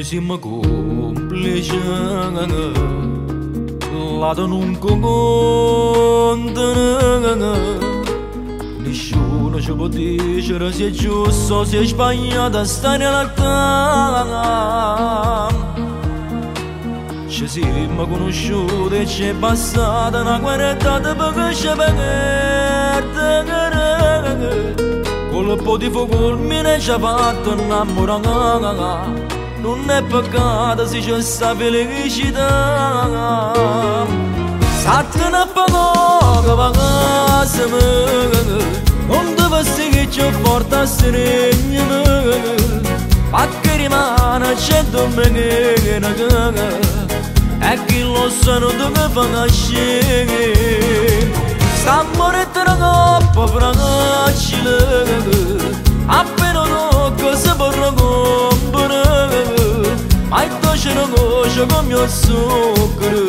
si mi complice la non conta, nessuno ci può dire se è giusto o se è sbagliato stare in realtà. Ci siamo conosciuti e ci è passata una guerra perché ci perde. Colpo di fulmine ci ha fatto innamorare. Non è peccato se c'è sta felicità. Satte ne pagò che pagassimo, non deve essere che ci porta a sereno. Perché rimane c'è domenica, e chi lo sa non deve fare nascere. Sta morendo una coppa fragile, appena tocca si può comprare. Ma il dolce non conosce come il zucchero,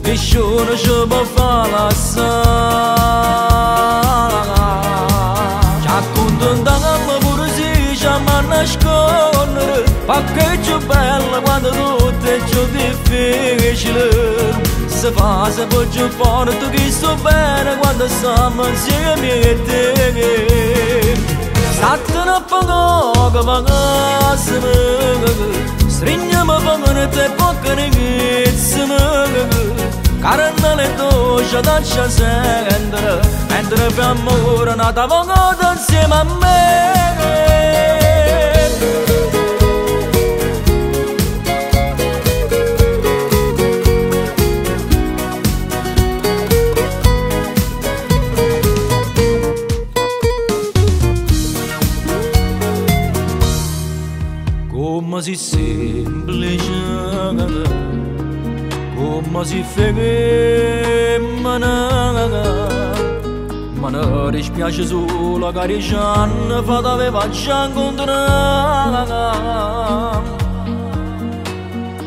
nessuno ci può fare l'assare. Ci accontentiamo pure se ci ama nascondere, perché è più bella quando tutto è più difficile. Se fa se può più forte che sto bene quando stiamo insieme e te. Satte ne pagò che pagassimo, stringiamo pagano te poche ragazze. Caramelle dolce d'accia sentire, mentre per amore nata vogata insieme a me. Come si semplice, come si femmina, ma non dispiace solo che ci hanno fatto aveva già incontrare.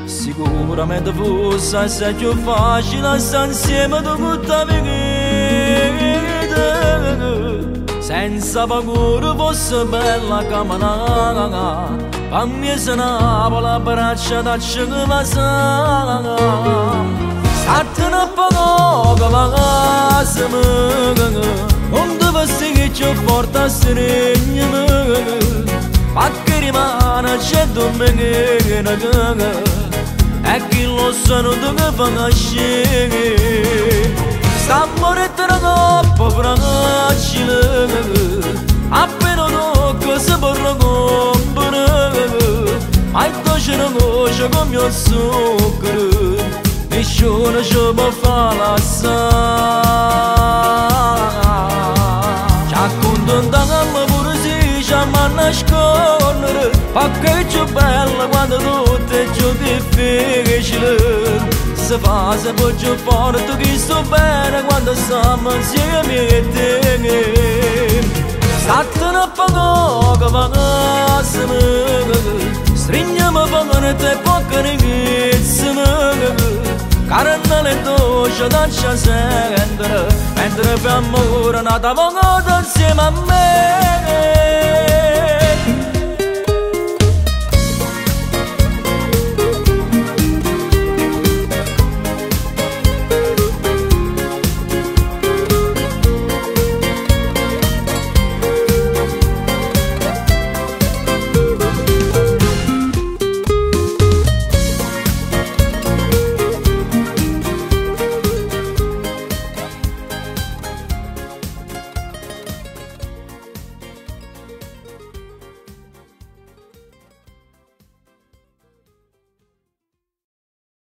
Sicuramente fosse assai più facile stare insieme tutta la vita, senza paura fosse bella camminare. Fammi se Napoli braccia da cingvasa. Satte ne pagò che pagassimo, non deve essere che ci porta a sereno. Perché rimane c'è domenica, e chi lo sa non deve fare nascere. Sta morendo una coppa fragile, appena tocca si può comprare. Ma il dolce non conosce come il zucchero, nessuno ci può fare l'assare. Ci accontentiamo pure se ci ama nascondere, perché è più bella quando tutto è più difficile. Se fa se può più forte che sto bene quando stiamo insieme e te. Satte ne pagò che pagassimo, stringiamo pagano te poche ragazze. Caramelle dolce d'accia sentire, mentre per amore nata vogata insieme a me.